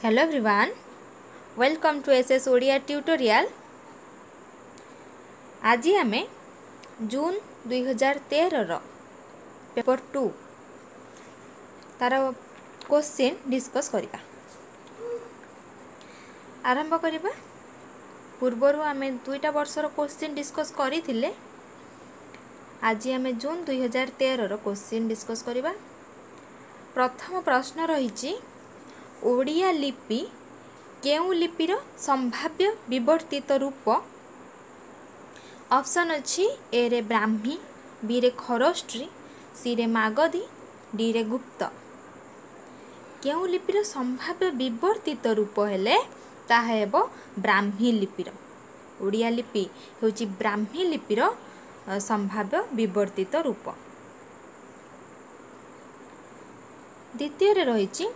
Hello everyone, welcome to SS Odia tutorial. आज आम जून 2013 paper 2 तार क्वेश्चन डिस्कस करिबा। आरंभ करिबा पूर्वर आम दुईटा वर्षर क्वेश्चन डिस्कस करथिले। आज आम जून 2013 क्वेश्चन डिस्कस करिबा। प्रथम प्रश्न रही ओडिया लिपि केउ लिपिर संभाव्य विवर्तित रूप। ऑप्शन अच्छी ए रे ब्राह्मी, बी रे खरष्टी, सी रे मागधी, डी रे गुप्त। केउ लिपिर संभाव्य विवर्तित रूप हेले ताहा हेबो ब्राह्मी लिपिर। ओडिया लिपि होची ब्राह्मी लिपिर संभाव्य विवर्तित रूप। द्वितीय रे रही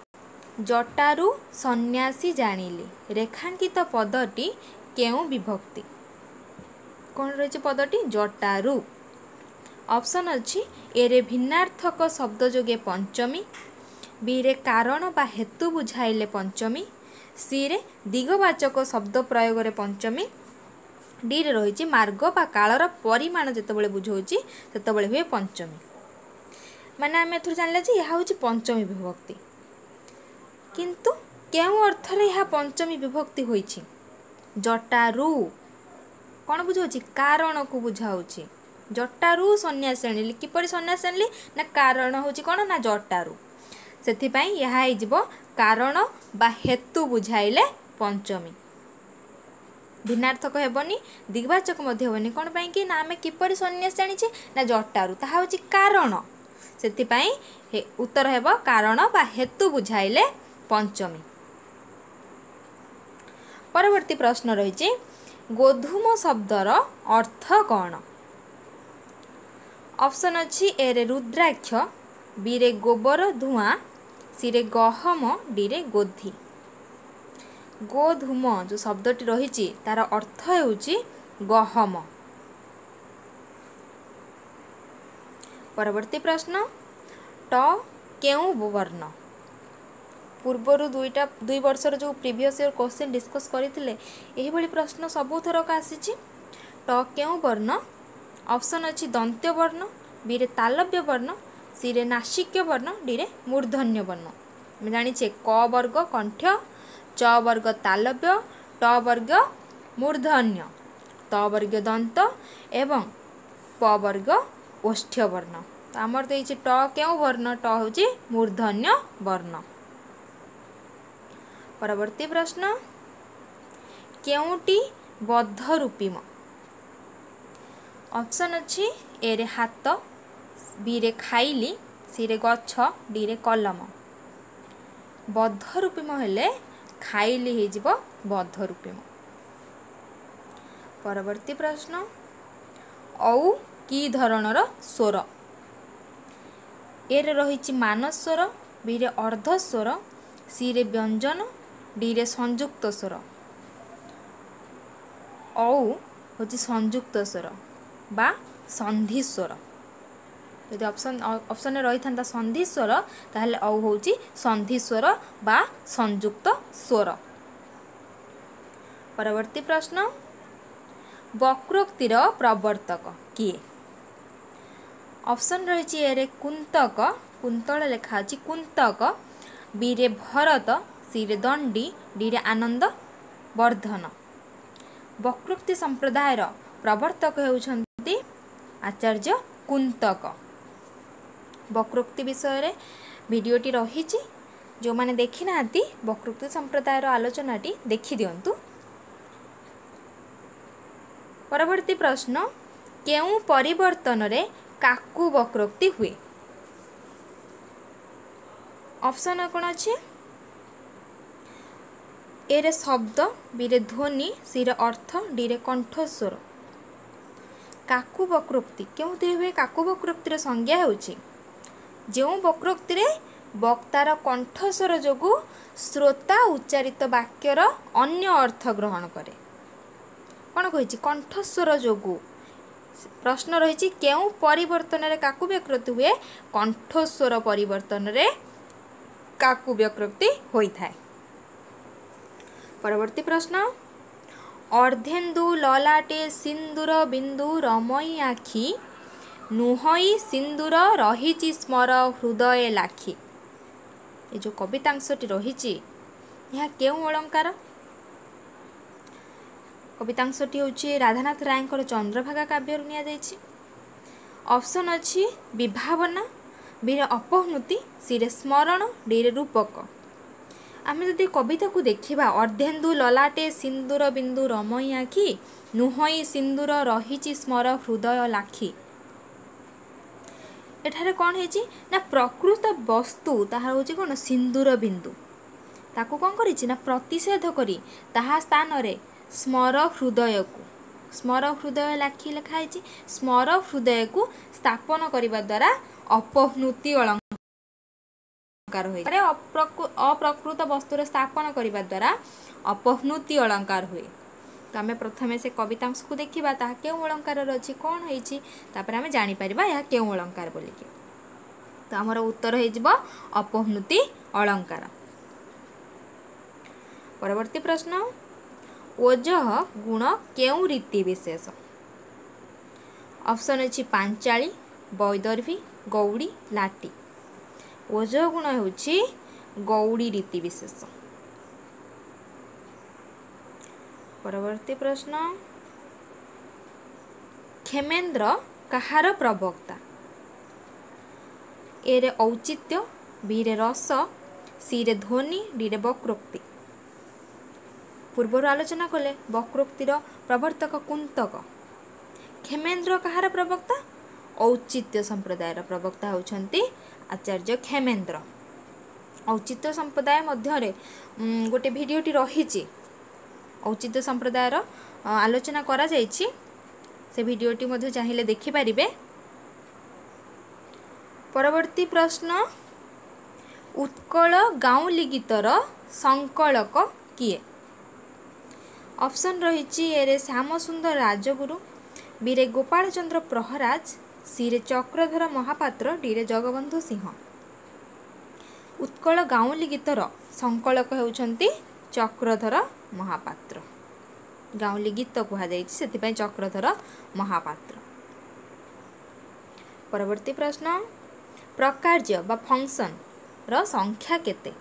जटारू सन्यासी जानिली रेखांकित पदटी केउ विभक्ति। कौन रही पदटी जटारू। ऑप्शन अच्छी ए रे भिन्नार्थक शब्द जोगे पंचमी, बी रे कारण बा हेतु बुझाइले पंचमी, सी रे दिगवाचक शब्द प्रयोग रे पंचमी, डी रे रही मार्ग बा कालर परिमाण जेतबेले बुझाउची सेतबेले हुए पंचमी। माने आम एथुर जानले जे यह होची पंचमी विभक्ति, किंतु केउ अर्थ रे यह पंचमी विभक्ति होईची। जटारू कौन बुझाउची कारण को बुझाउची। जटारू सन्यास आनिली किपरि सन्यास आनिली ना कारण होची कौन ना जटारू। सेथि पई यह आइजिबो कारण बा हेतु बुझाइले पंचमी। भिन्नार्थक हेबनी दिग्वाचक मध्य हेबनी कौन पई कि ना आमे किपरि सन्यास आनिचे ना जटारू ताहा होची कारण। सेथि पई उत्तर हेबो कारण बा हेतु बुझाइले पंचमी। परवर्ती प्रश्न रही गोधूम शब्दर अर्थ कौन। ऑप्शन अच्छी ए रे रुद्राक्ष, बी रे गोबर धुआं, सी रे गहम, डी रे गोधी। गोधूम जो शब्दटी रही तार अर्थ हेउची गहम। परवर्ती प्रश्न ट केउ वर्ण। पूर्वर दुई वर्षर जो प्रीवियस ईयर क्वेश्चन डिस्कस करथिले एही भली प्रश्न सबु थरक आसीची। ट केउ वर्ण। ऑप्शन अच्छी दंत्य वर्ण, बी रे तालव्य वर्ण, सी रे नासिक्य वर्ण, डी रे मूर्धन्य वर्ण। हम जानिछे क वर्ग कंठ, च वर्ग तालव्य, ट वर्ग मूर्धन्य, त वर्ग दंत एवं प वर्ग ओष्ठ्य वर्ण। तो आमर देइछे ट केउ वर्ण। ट होची मूर्धन्य वर्ण। परवर्ती प्रश्न केउटी बद्ध रूपी म। ऑप्शन अच्छी ए रे हाथ, बी रे खाइली, सी रे गछ, डी रे कलम। बद्ध रूपी म हेले खाइली हे जिवो बद्ध रूपी म। परवर्ती प्रश्न औ की धरणर स्वर। ए रे रही मानस्वर, बी रे अर्धस्वर, सी रे व्यंजन, डी रे संयुक्त स्वर। औ होची संयुक्त स्वर बा संधि स्वर। यदि ऑप्शन रही था संधि स्वर ताहले औ होची संधि स्वर बा संयुक्त स्वर। परवर्ती प्रश्न वक्रोक्तिर प्रवर्तक किए। ऑप्शन रही ए रे कुंतक, कुंतल लेखा अछि कुंतक, बी रे भरत, सी रे दंडी, डी रे आनंद वर्धन। वक्रोक्ति संप्रदायर प्रवर्तक हेउछन्ति आचार्य कुंतक। वक्रोक्ति विषय रे भिडियोटी रहिछि, जो माने देखि नाहंती वक्रोक्ति संप्रदायर आलोचनाटी देखि दियंतु। परवर्ती प्रश्न केउ परिवर्तन रे काकु वक्रोक्ति हुए। ऑप्शन कौन अच्छे ए रे शब्द, बी रे ध्वनि, सी रे अर्थ, डी रे कंठस्वर। काकु वक्रोक्ति केउथि हुए। काकु वक्रोक्तिर संज्ञा हेउछि जो वक्रोक्ति रे वक्तार कंठस्वर जोगु श्रोता उच्चारित वाक्यर अन्य अर्थ ग्रहण करे। कौन कहिछि कंठस्वर जोगु। प्रश्न रही केउ परिवर्तन रे काकु वक्रोक्ति हुए। कंठस्वर परिवर्तन रे काकु वक्रोक्ति होई थाए। परवर्ती प्रश्न अर्धेन्दु ललाटे सिंदूर बिंदु रमई आखि नुहई सिंदूर रही स्मर हृदय लाखी। ये जो कवितांशटी रही यह केउं अलंकार? कवितांशटी हूँ राधानाथ राय चंद्रभागा काव्य नि ऑप्शन अच्छी विभावना बीरे अपहृति सी स्मरण डी रूपक। आम जदि कविता को देखा अर्धेन्दु ललाटे सिंदूर बिंदु रमई आखि नुहई सिंदूर रही स्मर हृदय लाखी। एठारे कौन है ना प्रकृत वस्तु ताहा हूँ कौन सिंदूर बिंदु ताकू कौन करी ना प्रतिषेध करी ताहा स्थान रे स्मर हृदय को स्मर हृदय लाखी लिखाई स्मर हृदय को स्थापन करने द्वारा अपहृति अलंकार हुए। अप्रकृत वस्तुर स्थापन करने द्वारा अपहृति अलंकार हुए। तो आम प्रथम से कवितांश को देखा ता क्यों अलंकार अच्छी कौन होपर आम जापर यह क्यों अलंकार बोलिकी। तो आमर उत्तर हो अपहृति अलंकार। परवर्ती प्रश्न ओजः गुण केउं रीति विशेष? ऑप्शन अच्छी पांचाली वैदर्भी गौड़ी लाटी। ओजः गुण होची गौड़ी रीति विशेष। परवर्ती प्रश्न क्षेमेन्द्र कहार प्रवक्ता? ए रे औचित्य बी रे रस सी रे ध्वनि डी रे वक्रोक्ति। पूर्वर आलोचना कले वक्रोक्तिर प्रवर्तक कुंतक। क्षेमेन्द्र कहार प्रवक्ता? औचित्य संप्रदायर प्रवक्ता होउछंती आचार्य क्षेमेन्द्र। औचित्य संप्रदाय मध्य गोटे भिडियोटी रही औचित्य संप्रदायर आलोचना करा जायछि से भिडियोटी मध्य चाहिए देखिपारे। परवर्ती प्रश्न उत्कल गाउली गीतर संकलक किए? ऑप्शन रही ए श्याम सुंदर राजगुरु बी रे गोपाल चंद्र प्रहराज सी रे चक्रधर महापात्र डी रे जगबंधु सिंह। उत्कल गाउली गीतर संकलक होउछंती चक्रधर महापात्र। गाउली गीत कहुई चक्रधर महापात्र। परवर्ती प्रश्न प्रकार्य बा फंक्शन रो संख्या केते?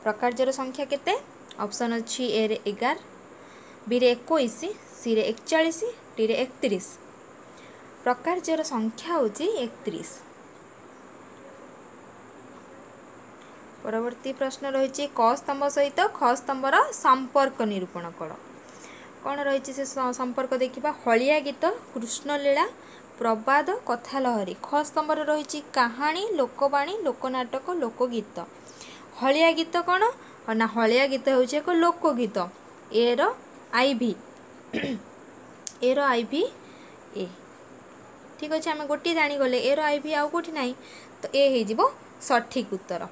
प्रकार्यर संख्या केते? ऑप्शन अच्छी ए रे 11 बी रे 21 सी रे 41 डी रे 31। प्रकार्यर संख्या होची 31। परवर्ती प्रश्न रही क स्तंभ सहित ख स्तंभर संपर्क निरूपण कर। कौन रही से संपर्क देखा हलिया गीत कृष्णलीला प्रबाद कथा लहरी। ख स्तंभ रही कहानी लोकवाणी लोकनाटक लोकगीत। हलिया गीत कौन ना हलिया गीत हूँ एक लोकगीत ए रो आईभी ए रो आईभी ए। ठीक अच्छे आम गोटे जानीगले ए रो आईभी आउ कौटी ना तो ए हो सठिक उत्तर।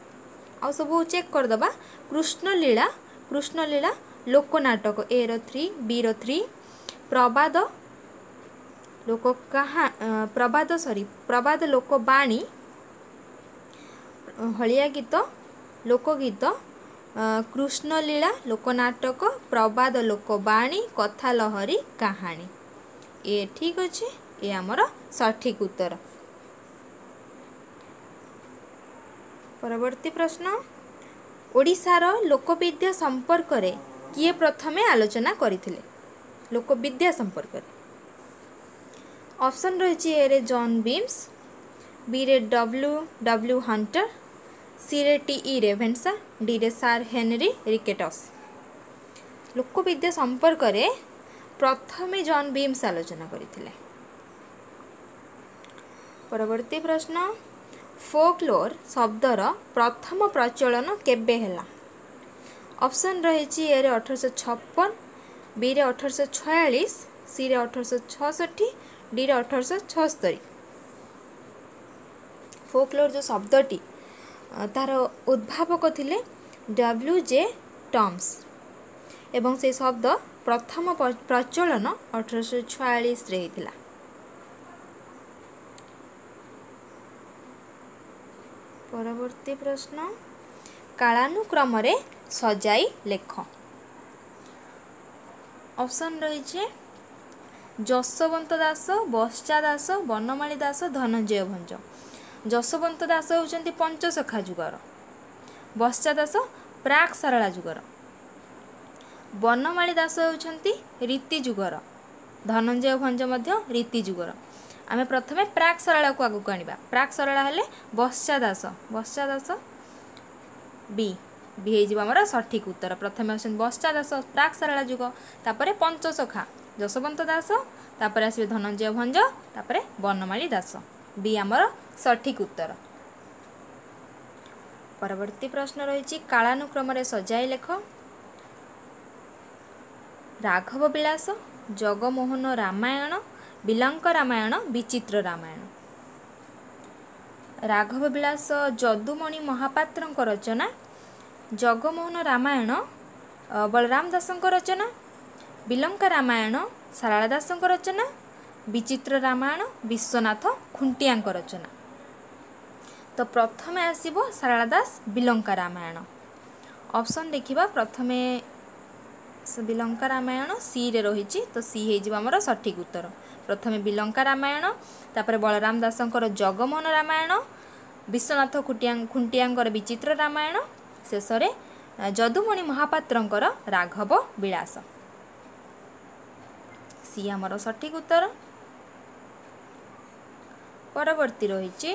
आ सब चेक करदबा कृष्णलीला लोकनाटक ए रो 3 बी रो 3 प्रबाद लोक कहा प्रबाद लोकवाणी हलिया गीत लोकगीत कृष्णलीला लोकनाटक प्रबाद लोकवाणी कथा लहरी कहानी ए। ठीक अच्छे ये आमर सठिक उत्तर। परवर्ती प्रश्न ओडिशार लोकविद्या संपर्क रे किए प्रथमे आलोचना करथिले? लोकविद्या संपर्क रे ऑप्शन रही ए रे जॉन बीम्स बी रे डब्ल्यू हंटर सी रे टी रेभेन्सा डी रे सार हेनरी रिकेटस। लोकविद्या संपर्क रे प्रथमे जॉन बीम्स आलोचना करथिले। परवर्ती प्रश्न फोकलोर शब्दर प्रथम प्रचलन केबे हेला? ऑप्शन रही ए रे 1856 बी रे 1846 सी रे 1866 डी रे 1876। फोकलोर जो शब्दटी तार उद्भावक थिले WJ टॉम्स एवं से शब्द प्रथम प्रचलन 1846 रे हिथिला। परवर्ती प्रश्न कालानुक्रम सजाई लेख। ऑप्शन रही जशवंत दास, बश्चा दास, बनमाली दास, धनंजय भंज। जशवंत दास होउछन्ति पंचसखा जुगर, बश्चा दास प्राक सारला जुगर, बनमाली दास होउछन्ति रीति जुगर, धनंजय भंज मध्य रीति जुगर। आमे प्रथमे प्राक सारला को आगु आनिबा। प्राक सारला हेले बश्चा दास, बश्चा दास बी बी हे जिबा हमर सठिक उत्तर। प्रथमे आछन बश्चा दास प्राक सारला जुग, तापरे पंचसखा जशवंत दास, तापरे आसीबे धनंजय भंज, तापरे बनमाली दास, बी हमर सठिक उत्तर। परवर्ती प्रश्न रही कालानुक्रम सजाई लेख। राघव विलास, जगमोहन रामायण, बिलंक रामायण, विचित्र रामायण। राघव विलास जदुमणि महापात्र रचना, जगमोहन रामायण बलराम दास रचना, बिलंक रामायण सारला दास रचना, विचित्र रामायण विश्वनाथ खुंटिया रचना। तो प्रथमे आसीबो सारला दास बिलंका रामायण। ऑप्शन देखिबा, प्रथमे बिलंका रामायण सी रे रही, तो सी हे जिबा हमर सठिक उत्तर। प्रथमे बिलंका रामायण, तापर बलराम दासंकर जगमोहन रामायण, विश्वनाथ खुंटियांकर विचित्र रामायण, शेषरे जदुमणि महापात्रंकर राघव विलास, सी हमर सठिक उत्तर। परवर्ती रही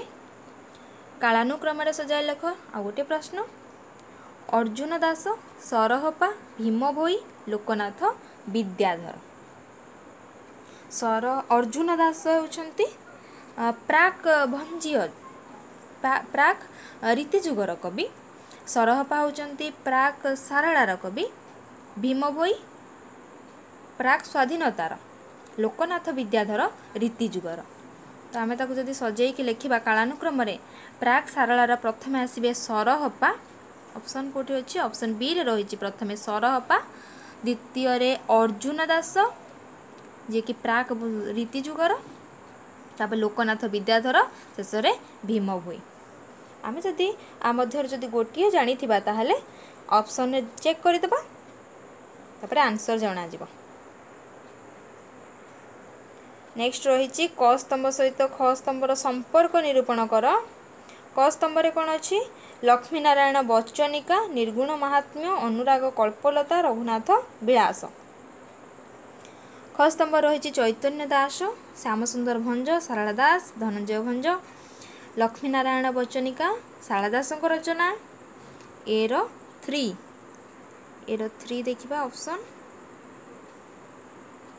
कालानुक्रम सजाई लेख। आ गोटे प्रश्न, अर्जुन दास, सरहपा, भीम भोई, लोकनाथ विद्याधर। अर्जुन दास होउछन्ति प्राक भंजीय, प्राक रीतिजुगर कवि, सरहपा होउछन्ति प्राक सारଳାर कवि, भीम भोई प्राक स्वाधीनतार, लोकनाथ विद्याधर रीतिजुगर। तो आमे ताकु जदि सजेइकी लेखिबा कालानुक्रम प्राक सारଳାर प्रथमे आसीबे सरहपा। ऑप्शन कोठी अछि, ऑप्शन बी रे रही, प्रथमे सरहपा, द्वितीय रे अर्जुन दास जे कि प्राक रीतिजुगर, तापर लोकनाथ विद्याधर, शेष रे भीम भोई। आमे जदि आ मध्य जदि गोटिए जानिथिबा ताहले ऑप्शन रे चेक करिदबा, तापर आंसर जाना जिवो। नेक्स्ट रही क स्तंभ सहित ख स्तंभर संपर्क निरूपण कर। क स्तंभ कौन अच्छी, लक्ष्मी नारायण बच्चनिका, निर्गुण महात्म्य, अनुराग कल्पलता, रघुनाथ विलास। ख स्तंभ रही चैतन्य दास, श्यामसुंदर भंज, सारला दास, धनंजय भंज, लक्ष्मी नारायण बच्चनिका सारला दास रचना। एर थ्री देखिबा ऑप्शन,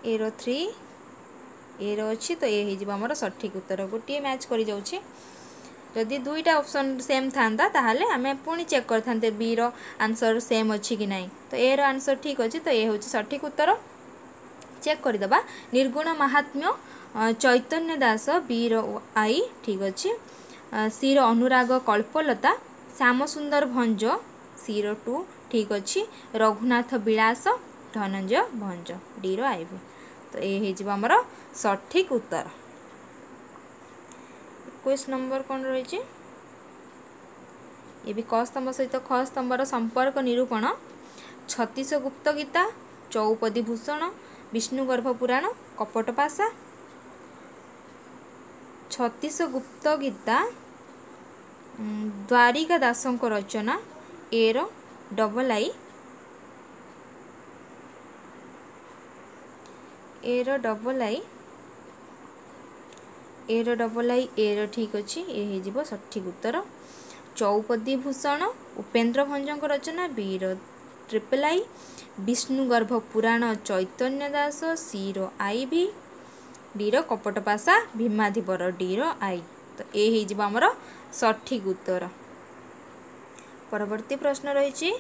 एर थ्री एर अच्छी, तो ये हो आमर सठिक उत्तर। गोटे मैच कर जाऊँगी, जदि दुईटा ऑप्शन सेम था ताहले आमे पुणी चेक करते बी रो आंसर सेम अच्छी कि नहीं। तो ए रो आंसर ठीक अच्छी, तो ये हूँ सठिक उत्तर। चेक करदबा, निर्गुण महात्म्य चैतन्य दास, बी रो आई ठीक अच्छी, सी रो अनुराग कल्पलता, श्यामसुंदर भंज, सी रो 2 ठीक अच्छी, रघुनाथ विलास, धनंजय भंज, डी रो आई भी। तो ये हो आमर सठिक उत्तर। 21 नंबर कौन रही, ये भी क स्तंभ सहित ख स्तंभर संपर्क निरूपण। छत्तीस गुप्त गीता, चौपदी भूषण, विष्णुगर्भ पुराण, कपटपाशा। छत्तीस गुप्त गीता द्वारिका दासंक रचना, एर डबल आई, एर डबल आई, एर डबल आई, एर ठीक अच्छी, ये हो सठिक उत्तर। चौपदी भूषण उपेन्द्र भंजक रचना, बी रो ट्रिपल आई, विष्णुगर्भ पुराण चैतन्य दास, सी रो आई भी, डी रो कपटपाशा भीमाधिपर, डी रो आई। तो ये हो आमर सठिक उत्तर। परवर्ती प्रश्न रही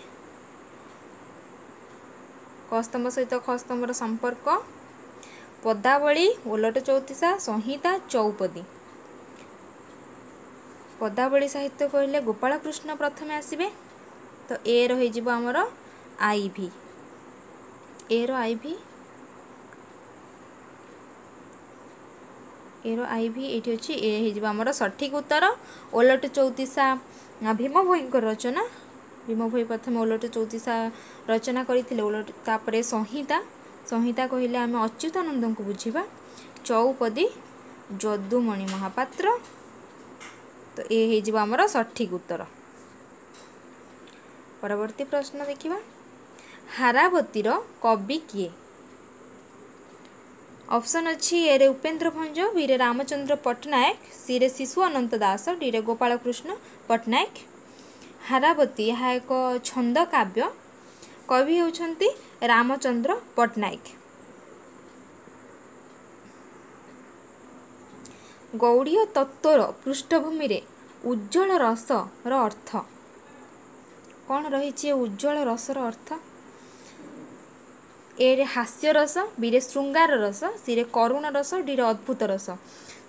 क स्तंभ सहित ख स्तंभर संपर्क। पदावली, ओलट चौतीसा, संहिता, चौपदी। पदावली साहित्य कहले गोपाल कृष्ण प्रथमे आसीबे, तो ए रही जीवो आमर आई भी, ए रो आई भी, ए रो आई भी एठी अछि, ए हे जीवो आमर सठिक उत्तर। ओलट चौतीसा भीम भोईंकर रचना, भीम भोई प्रथम ओलट चौतीसा रचना करते ओलट तापर संहिता संहिता कहले आम अच्युतानंद को बुझा चौपदी जदुमणि महापात्र तो ये आमर सठिक उत्तर। परवर्ती प्रश्न देखिबा हारावतीर कवि किए ऑप्शन अच्छी ए उपेन्द्र भंज बी रामचंद्र पट्टनायक सी रे शिशु अनंत दास डी रे गोपाल कृष्ण पट्टनायक। हारावती यह एक छंद काव्य कवि होउछंती रामचंद्र पट्टनायक। गौड़ीय तत्वर पृष्ठभूमि रे उज्ज्वल रसर अर्थ कौन रही उज्ज्वल रसर अर्थ ए रे हास्य रस बी रे श्रृंगार रस सी रे करुण रस डी रे अद्भुत रस।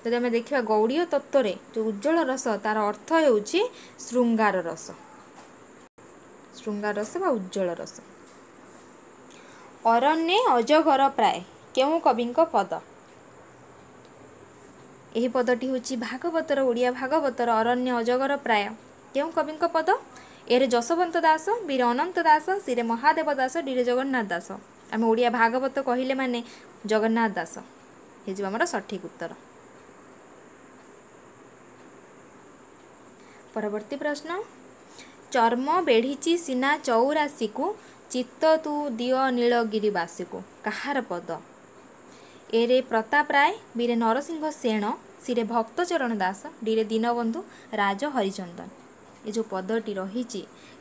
जदि आम देखा गौड़ीय तत्व रे जो उज्ज्वल रस तार अर्थ होउछि श्रृंगार रस बा उज्ज्वल रस। अरण्ये अजगर प्राय केउ कविंक पद यही पदटी होछि भागवतर ओडिया भागवतर अरण्य अजगर प्राय केउ कविंक पद ए जशवंत दास बी रे अनंत दास सी रे महादेव दास डी रे जगन्नाथ दास। आम ओडिया भागवत कहले माने जगन्नाथ दास हे आमर सठिक उत्तर। परवर्ती प्रश्न चर्म बेढ़ी सीना चौरासी को चित्त तू दियो नीलगिरीवासी को कहार पद ए रे प्रताप राय बी रे नरसिंह सेन सी रे भक्तचरण दास डी रे दीनबंधु राज हरिचंदन। ये जो पदटी रही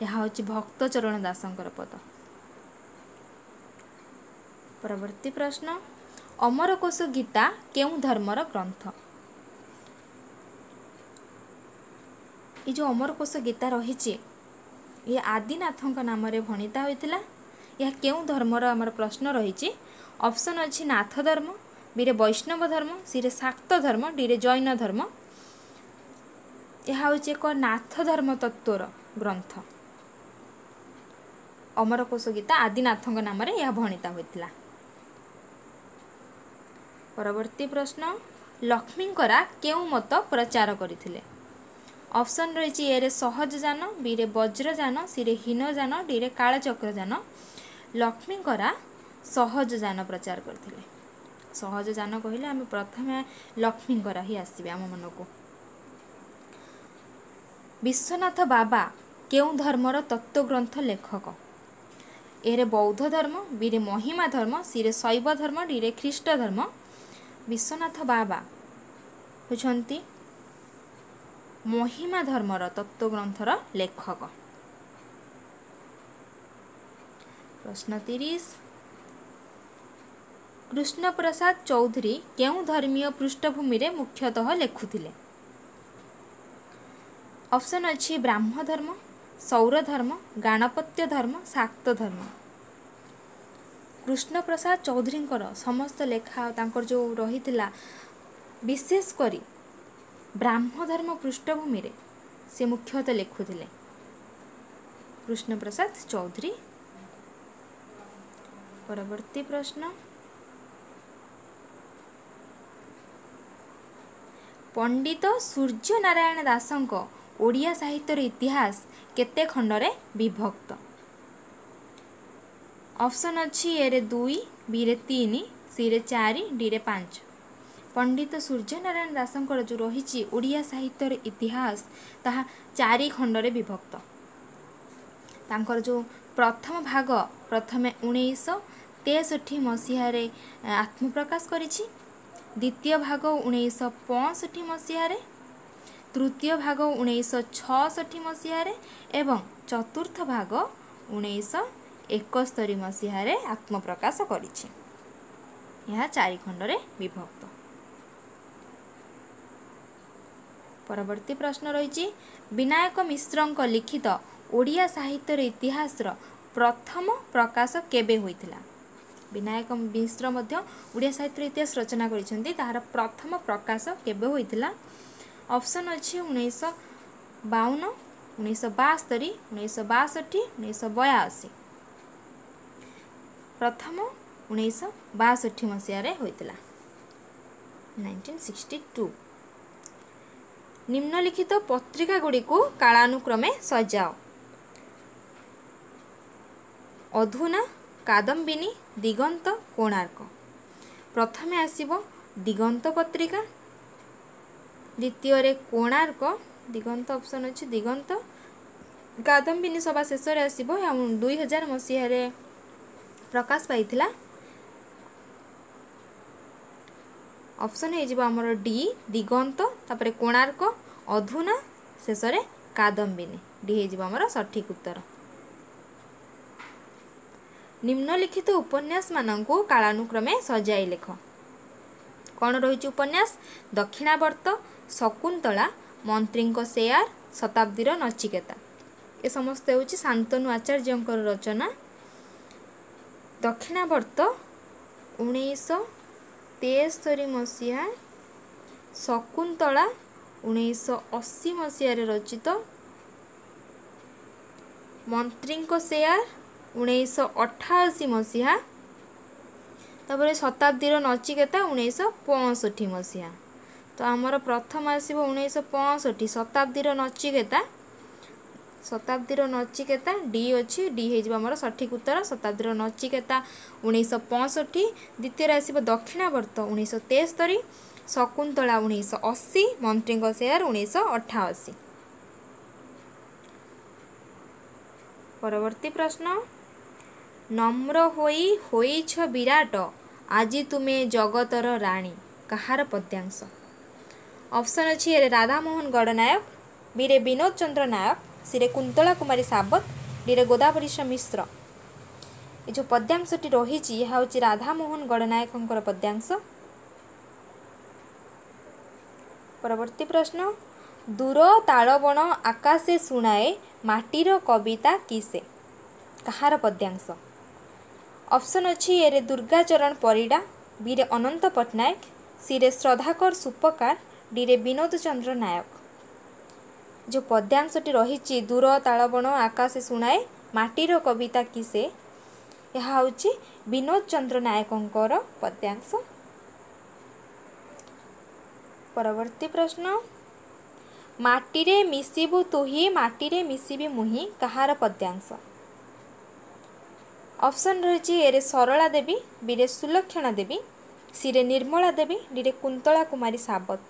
हूँ भक्तचरण दासंकर पद। परवर्ती प्रश्न अमरकोश गीता केउ धर्मर ग्रंथ ये जो अमरकोश गीता रही ये आदिनाथों नाम रे भणिता होइतिला। यह केउ धर्मर आमर प्रश्न रही ऑप्शन अच्छी नाथ धर्म बी रे वैष्णव धर्म सी रे शाक्त धर्म डी रे जैन धर्म। यह हूँ एक नाथ धर्म तत्वर ग्रंथ अमरकोश गीता आदिनाथों नाम रे यह भणिता होइतिला। परवर्ती प्रश्न लक्ष्मींकरा केउ मत प्रचार करथिले ऑप्शन रही ए रे सहज जान बी रे वज्रजान सी रे हीनजान डी रे कालचक्र जान। लक्ष्मींकरा सहज जान प्रचार करथिले सहज जान कहले आम प्रथम लक्ष्मींकरा ही आसीबे आम मन को। विश्वनाथ बाबा केउ धर्मर तत्वग्रंथ लेखक ए रे बौद्ध धर्म बी रे महिमा धर्म सी रे शैव धर्म डी रे ख्रीष्ट धर्म। विश्वनाथ बाबा होछंती महिमा धर्मर तत्वग्रंथर लेखक। प्रश्न 30 कृष्ण प्रसाद चौधरी केउ धर्मीय पृष्ठभूमि रे मुख्यतः लेखुथिले ऑप्शन अच्छी ब्राह्म धर्म सौर धर्म गाणपत्य धर्म शाक्त धर्म। कृष्ण प्रसाद चौधरी समस्त लेखा तांकर जो रही विशेष करी ब्राह्म धर्म पृष्ठभूमि रे से मुख्यतः लेखुथिले कृष्ण प्रसाद चौधरी। परवर्ती प्रश्न पंडित सूर्य नारायण दासंक ओडिया साहित्यर इतिहास केते खंडरे विभक्त ऑप्शन अच्छी ए रे 2 बी रे 3 सी रे 4 डी रे 5। पंडित सूर्य नारायण दासंकर जो रही ओडिया साहित्यर इतिहास ताहा 4 खंडरे विभक्त। तांकर जो प्रथम भाग प्रथमे 1963 मसीह रे आत्मप्रकाश करिछि द्वितीय भाग 1965 मसीह तृतीय भाग 1966 मसीह एवं चतुर्थ भाग 1971 मसीह आत्मप्रकाश करिछि। यह 4 खंडरे विभक्त। परवर्ती प्रश्न रही विनायक मिश्रंक लिखित ओडिया साहित्यर इतिहास प्रथम प्रकाश केबे होइतिला। विनायक मिश्र मध्य ओडिया साहित्य इतिहास रचना करिसेंती ताहार प्रथम प्रकाश केबे होइतिला ऑप्शन अछि 1952 1972 1962 1982। प्रथम 1962 मसीह होइतिला 1962। निम्नलिखित पत्रिका गुड़ी को कालानुक्रमे सजाओ ଅଧୁନା, କାଦମ୍ବିନୀ, ଦିଗନ୍ତ, କୋଣାର୍କ। ପ୍ରଥମେ ଆସିବ ଦିଗନ୍ତ ପତ୍ରିକା, ଦ୍ୱିତୀୟରେ କୋଣାର୍କ, ଦିଗନ୍ତ ଅପସନ୍ ଅଛି ଦିଗନ୍ତ, କାଦମ୍ବିନୀ ସବା ଶେଷରେ ଆସିବ 2000 ମସିହାରେ ପ୍ରକାଶ ପାଇଥିଲା। ଅପସନ୍ ହେଇଯିବ ଆମର ଡି ଦିଗନ୍ତ, ତାପରେ କୋଣାର୍କ, ଅଧୁନା, ଶେଷରେ କାଦମ୍ବିନୀ। ଡି ହେଇଯିବ ଆମର ସଠିକ ଉତ୍ତର। ନିମ୍ନଲିଖିତ ଉପନ୍ୟାସ ମାନଙ୍କୁ କାଳାନୁକ୍ରମେ ସଜାଇ ଲେଖ। କ'ଣ ରହିଛି ଉପନ୍ୟାସ? ଦକ୍ଷିଣାବର୍ତ୍ତ, ଶକୁନ୍ତଳା, ମନ୍ତ୍ରୀଙ୍କ ସେୟାର, ଶତାବ୍ଦୀର ନଚିକେତା। ଏ ସମସ୍ତ ହେଉଛି ଶାନ୍ତନୁ ଆଚାର୍ଯ୍ୟଙ୍କର ରଚନା। ଦକ୍ଷିଣାବର୍ତ୍ତ 1973 ମସିହା, ଶକୁନ୍ତଳା 1980 ମସିହାରେ ରଚିତ, ମନ୍ତ୍ରୀଙ୍କ ସେୟାର 1988 ମସିହା, ତାପରେ ଶତାବ୍ଦୀର ନଚିକେତା 1965 ମସିହା। ତ ଆମର ପ୍ରଥମ ଆସିବ 1965 ଶତାବ୍ଦୀର ନଚିକେତା। ଶତାବ୍ଦୀର ନଚିକେତା ଡି ଅଛି, ଡି ହେଇଯିବ ଆମର ସଠିକ ଉତ୍ତର। ଶତାବ୍ଦୀର ନଚିକେତା 1965, ଦ୍ୱିତୀୟରେ ଆସିବ ଦକ୍ଷିଣାବର୍ତ୍ତ 1973, ଶକୁନ୍ତଳା 1980, ମନ୍ତ୍ରୀଙ୍କ ସେୟାର 1988। ପରବର୍ତ୍ତୀ ପ୍ରଶ୍ନ, ନମ୍ର ହୋଇ ହୋଇଛ ବିରାଟ, ଆଜି ତୁମେ ଜଗତର ରାଣୀ। କାହାର ପଦ୍ୟାଂଶ? ଅପସନ୍ ଅଛି ଏରେ ରାଧାମୋହନ ଗଡ଼ନାୟକ, ବିରେ ବିନୋଦ ଚନ୍ଦ୍ର ନାୟକ, ସିରେ କୁନ୍ତଳା କୁମାରୀ ସାବତ, ଡିରେ ଗୋଦାବରୀଶ ମିଶ୍ର। ଏ ଯେଉଁ ପଦ୍ୟାଂଶଟି ରହିଛି ଏହା ହେଉଛି ରାଧାମୋହନ ଗଡ଼ନାୟକଙ୍କର ପଦ୍ୟାଂଶ। ପରବର୍ତ୍ତୀ ପ୍ରଶ୍ନ, ଦୂର ତାଳବଣ ଆକାଶେ ଶୁଣାଏ, ମାଟିର କବିତା କିସେ। କାହାର ପଦ୍ୟାଂଶ? ଅପସନ୍ ଅଛି ଏରେ ଦୁର୍ଗାଚରଣ ପରିଡ଼ା, ବିରେ ଅନନ୍ତ ପଟ୍ଟନାୟକ, ସିରେ ଶ୍ରଦ୍ଧାକର ସୁପକାର, ଡିରେ ବିନୋଦ ଚନ୍ଦ୍ର ନାୟକ। ଯେଉଁ ପଦ୍ୟାଂଶଟି ରହିଛି ଦୂର ତାଳବଣ ଆକାଶେ ଶୁଣାଏ, ମାଟିର କବିତା କିସେ, ଏହା ହେଉଛି ବିନୋଦ ଚନ୍ଦ୍ର ନାୟକଙ୍କର ପଦ୍ୟାଂଶ। ପରବର୍ତ୍ତୀ ପ୍ରଶ୍ନ, ମାଟିରେ ମିଶିବୁ ତୁହି ମାଟିରେ ମିଶିବି ମୁହିଁ। କାହାର ପଦ୍ୟାଂଶ? ଅପସନ୍ ରହିଛି ଏରେ ସରଳା ଦେବୀ, ବିରେ ସୁଲକ୍ଷଣା ଦେବୀ, ସିରେ ନିର୍ମଳା ଦେବୀ, ଡିରେ କୁନ୍ତଳା କୁମାରୀ ସାବତ।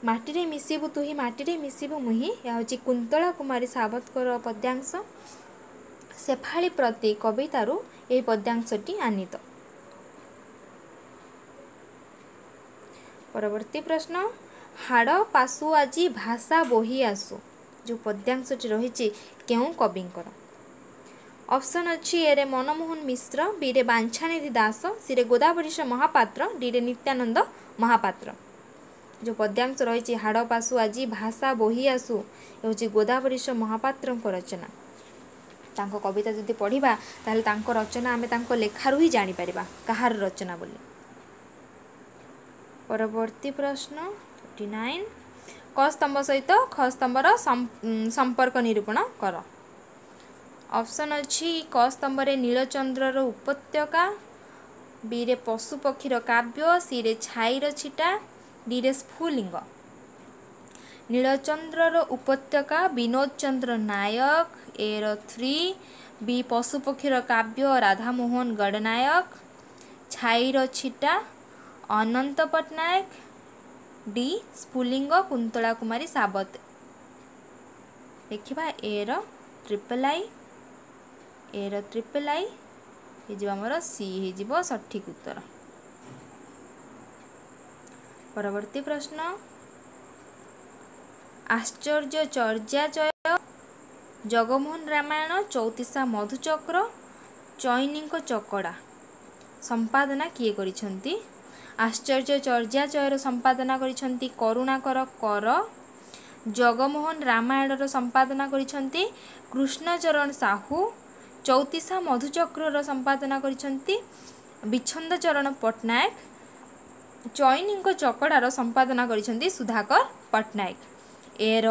ମାଟିରେ ମିଶିବୁ ତୁହି ମାଟିରେ ମିଶିବୁ ମୁହିଁ, ଏହା ହେଉଛି କୁନ୍ତଳା କୁମାରୀ ସାବତଙ୍କର ପଦ୍ୟାଂଶ। ଶେଫାଳୀ ପ୍ରତି କବିତାରୁ ଏହି ପଦ୍ୟାଂଶଟି ଆନିତ। ପରବର୍ତ୍ତୀ ପ୍ରଶ୍ନ, ହାଡ଼ ପାଶୁ ଆଜି ଭାଷା ବୋହି ଆସୁ। ଯେଉଁ ପଦ୍ୟାଂଶଟି ରହିଛି କେଉଁ କବିଙ୍କର? ଅପସନ୍ ଅଛି ଏରେ ମନମୋହନ ମିଶ୍ର, ବିରେ ବାଞ୍ଛାନିଧି ଦାସ, ସିରେ ଗୋଦାବରୀଶ ମହାପାତ୍ର, ଡିରେ ନିତ୍ୟାନନ୍ଦ ମହାପାତ୍ର। ଯେଉଁ ପଦ୍ୟାଂଶ ରହିଛି ହାଡ଼ ପାଶୁ ଆଜି ଭାଷା ବୋହି ଆସୁ ହେଉଛି ଗୋଦାବରୀଶ ମହାପାତ୍ରଙ୍କ ରଚନା। ତାଙ୍କ କବିତା ଯଦି ପଢ଼ିବା ତାହେଲେ ତାଙ୍କ ରଚନା ଆମେ ତାଙ୍କ ଲେଖାରୁ ହିଁ ଜାଣିପାରିବା କାହାର ରଚନା ବୋଲି। ପରବର୍ତ୍ତୀ ପ୍ରଶ୍ନ 39, କ ସ୍ତମ୍ଭ ସହିତ ଖ ସ୍ତମ୍ଭର ସମ୍ପର୍କ ନିରୂପଣ କର। ଅପସନ୍ ଅଛି କ ସ୍ତମ୍ଭରେ ନୀଳଚନ୍ଦ୍ରର ଉପତ୍ୟକା, ବିରେ ପଶୁପକ୍ଷୀର କାବ୍ୟ, ସିରେ ଛାଇର ଛିଟା, ଡିରେ ସ୍ଫୁଲିଙ୍ଗ। ନୀଳଚନ୍ଦ୍ରର ଉପତ୍ୟକା ବିନୋଦ ଚନ୍ଦ୍ର ନାୟକ, ଏର 3, ବି ପଶୁପକ୍ଷୀର କାବ୍ୟ ରାଧାମୋହନ ଗଡ଼ନାୟକ, ଛାଇର ଛିଟା ଅନନ୍ତ ପଟ୍ଟନାୟକ, ଡି ସ୍ଫୁଲିଙ୍ଗ କୁନ୍ତଳା କୁମାରୀ ସାବତ। ଦେଖିବା ଏର ଟ୍ରିପଲ୍ ଆଇ ହେଇଯିବ ଆମର ସି ହେଇଯିବ ସଠିକ ଉତ୍ତର। ପରବର୍ତ୍ତୀ ପ୍ରଶ୍ନ, ଆଶ୍ଚର୍ଯ୍ୟ ଚର୍ଯ୍ୟାଚୟ, ଜଗମୋହନ ରାମାୟଣ, ଚୌତିସା ମଧୁଚକ୍ର, ଚଇନିଙ୍କ ଚକଡ଼ା ସମ୍ପାଦନା କିଏ କରିଛନ୍ତି? ଆଶ୍ଚର୍ଯ୍ୟ ଚର୍ଯ୍ୟାଚୟର ସମ୍ପାଦନା କରିଛନ୍ତି କରୁଣାକର କର, ଜଗମୋହନ ରାମାୟଣର ସମ୍ପାଦନା କରିଛନ୍ତି କୃଷ୍ଣଚରଣ ସାହୁ, ଚୌତିସା ମଧୁଚକ୍ରର ସମ୍ପାଦନା କରିଛନ୍ତି ବିଚ୍ଛନ୍ଦ ଚରଣ ପଟ୍ଟନାୟକ, ଚଇନିଙ୍କ ଚକଡ଼ାର ସମ୍ପାଦନା କରିଛନ୍ତି ସୁଧାକର ପଟ୍ଟନାୟକ। ଏର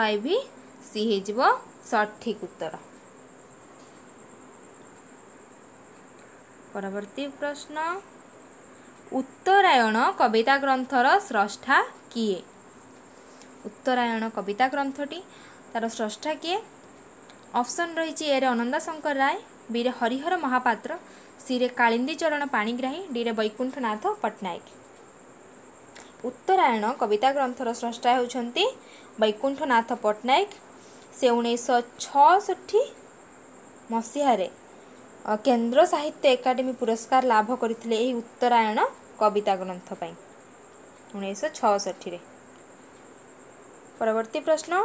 ଆଇଭି ସି ହେଇଯିବ ସଠିକ ଉତ୍ତର। ପରବର୍ତ୍ତୀ ପ୍ରଶ୍ନ, ଉତ୍ତରାୟଣ କବିତା ଗ୍ରନ୍ଥର ସ୍ରଷ୍ଟା କିଏ? ଉତ୍ତରାୟଣ କବିତା ଗ୍ରନ୍ଥଟି तार स्रष्टा किए? ऑप्शन रही ए रे अनंदा शंकर राय, बी रे हरिहर महापात्र, सी रे कालिंदी चरण पाणिग्राही, डी रे वैकुंठनाथ पट्टनायक। उत्तरायण कविता ग्रंथर स्रष्टा होउछंती वैकुंठनाथ पट्टनायक। से 1966 मसीह केंद्र साहित्य एकाडेमी पुरस्कार लाभ करथिले एही उत्तरायण कविता ग्रंथ पई 1966 रे। परवर्ती प्रश्न,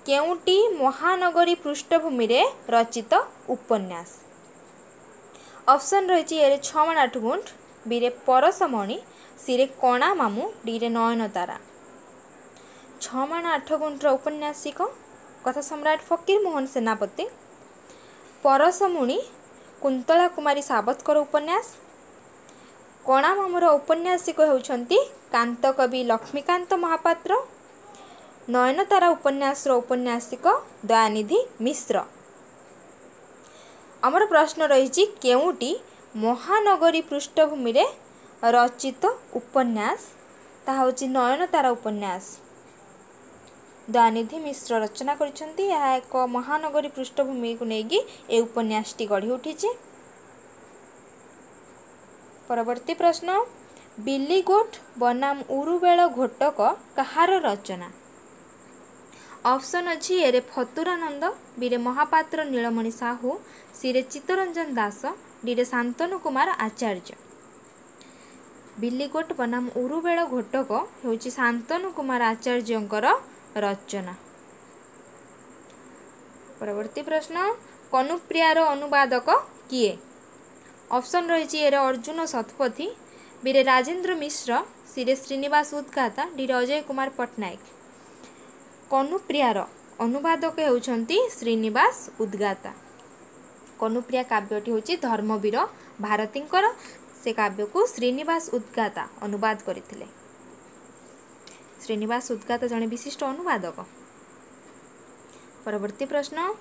केउटी महानगरी पृष्ठभूमि रे रचित उपन्यास? ऑप्शन रही ए रे छमाण आठगुंठ, बी रे परसमणि, सी रे कणा मामू, डी रे नयनतारा। छमाण आठगुंठर उपन्यासिक कथा सम्राट फकीर मोहन सेनापति। परसमुनि कुंतला कुमारी सावतकर उपन्यास। कणा मामूर उपन्यासिक होउछंती कांत कवि लक्ष्मीकांत महापात्र। नयनतारा उपन्यास उपन्यासिक दयानिधि मिश्र। आमर प्रश्न रही केउटी महानगरी पृष्ठभूमि रे रचित उपन्यास? ता होची नयनतारा उपन्यास। दयानिधि मिश्र रचना करिसंती। यह एक महानगरी पृष्ठभूमि को नेगी ए उपन्यासटी गढ़ी उठिछि। परवर्ती प्रश्न, बिल्लीगोठ बनाम उरुवेल घोटक कहार रचना? ऑप्शन अच्छी ए रे फतुरानंद, बी रे महापात्र नीलमणि साहू, सी रे चित्तरंजन दास, डी रे शांतनु कुमार आचार्य। बिल्लीगोठ बनाम उरुवेल घोटक होउछि शांतनु कुमार आचार्यंकर रचना। परवर्ती प्रश्न, कनुप्रियार अनुवादक किए? ऑप्शन रही ए रे अर्जुन शतपथी, बी रे राजेंद्र मिश्र, सी रे श्रीनिवास उद्गाता, डी रे अजय कुमार पट्टनायक। कनुप्रियार अनुवादक होउछंती श्रीनिवास उद्गाता। कनुप्रिया काव्यटी होची धर्मवीर भारतींकर। से काव्य को श्रीनिवास उद्गाता अनुवाद करथिले। श्रीनिवास उद्गाता जने विशिष्ट अनुवादक। परवर्ती प्रश्न,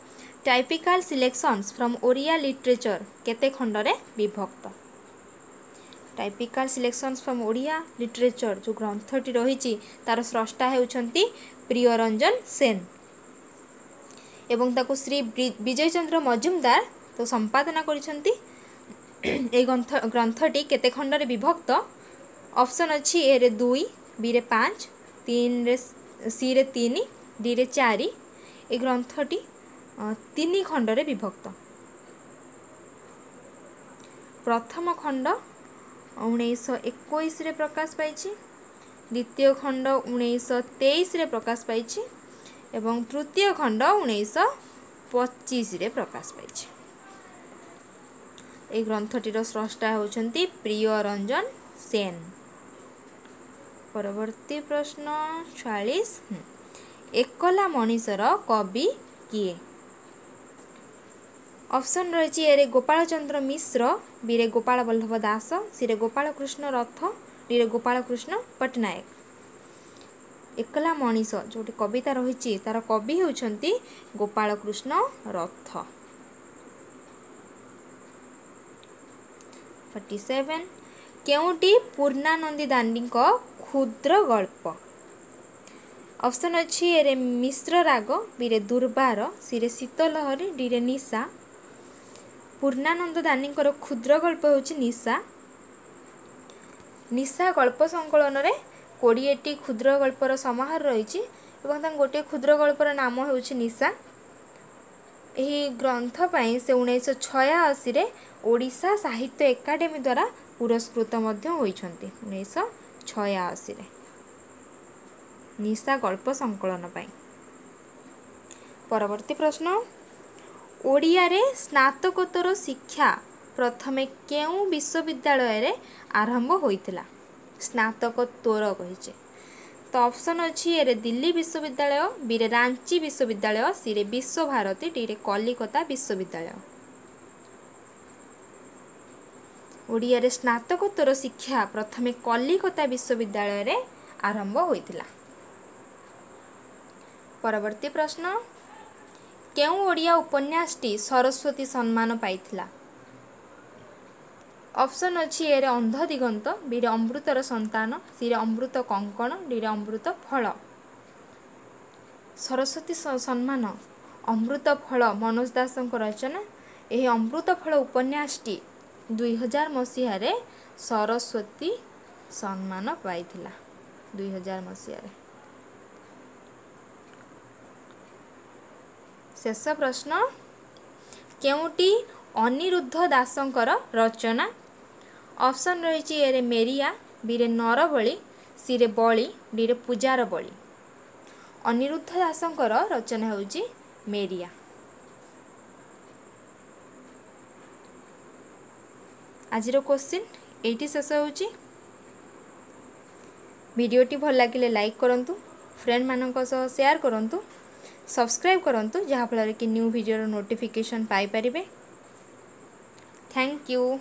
typical selections from Odia literature केते खंडरे विभक्त? Typical selections from Odia literature जो ग्रंथटी रही तार स्रष्टा होउछंती प्रियरंजन सेन एवं ताको श्री विजय चंद्र मजुमदार तो संपादना करिसंती। ए ग्रंथटी केते खंडरे विभक्त? ऑप्शन अच्छी ए रे 2, बी रे 5, सी रे 3, डी रे 4। ए ग्रंथटी 3 खंडरे विभक्त। प्रथम खंड 1921 रे प्रकाश पाइछि, द्वितीय खंड 1923 रे प्रकाश पाइछि एवं तृतीय खंड 1925 रे प्रकाश पाइछि। ए ग्रंथटीर स्रष्टा होउछंती प्रियरंजन सेन। परवर्ती प्रश्न 46, एकला मनीषर कवि किए? ऑप्शन रही ए रे गोपाल चंद्र मिश्र, बी रे गोपाल वल्लभ दास, सी रे गोपाल कृष्ण रथ, डी रे गोपाल कृष्ण पट्टनायक। एकला मनीष जोटी कविता रही तार कवि होउछंती गोपाल कृष्ण रथ। 47, केउटी पूर्णानंदी दांडी क्षुद्र गल्प? ऑप्शन अच्छी ए रे मिश्र राग, बी रे दुर्बार, सी रे शीतलहरी, डी रे निशा। पूर्णानंद दांडीकर क्षुद्र गल्प होउछि निशा। निशा गल्प संकलन रे 20टी क्षुद्र गल्पर समाहार रही गोटे क्षुद्र गल्पर नाम होउछि निशा। एही ग्रंथ पई से 1986 रे ओडिशा साहित्य एकाडेमी द्वारा पुरस्कृत मध्य होइछंती। 1986 रे निशा गल्प संकलन पई। परवर्ती प्रश्न, ओडिया रे स्नातकोत्तर शिक्षा प्रथमे केउ विश्वविद्यालय रे आरंभ होइतिला? स्नातकोत्तर कहिचे तो ऑप्शन अच्छी ए रे दिल्ली विश्वविद्यालय, बी रे रांची विश्वविद्यालय, सी रे विश्व भारती, डी रे कलिकता विश्वविद्यालय। ओडिया रे स्नातकोत्तर शिक्षा प्रथमे कलिकता विश्वविद्यालय रे आरंभ होइतिला। परवर्ती प्रश्न, केउ ओडिया उपन्यासटी सरस्वती सम्मान पाइथिला? ऑप्शन अच्छी ए रे अंध दिगंत, बी रे अमृतर संतान, सी रे अमृत कंकण, डी रे अमृत फल। सरस्वती सम्मान अमृत फल मनोज दास रचना। यह अमृत फल उपन्यासटी 2000 मसीह सरस्वती सम्मान पाई 2000 मसीह। शेष प्रश्न केउटी अनिरुद्ध दासंकर रचना। ऑप्शन रही ए मेरिया, बी रे नरबली, सी रे बली, डी रे पूजार बली। अनिरुद्ध दासंकर रचना होउची मेरिया। आजिर क्वेश्चन एटी शेष होउची। वीडियोटी भल लगे लाइक करंतु, फ्रेंड मानक सह शेयर करंतु, सब्सक्राइब करंतु जहाँ फल कि न्यू वीडियो नोटिफिकेशन पाई परिबे। Thank you.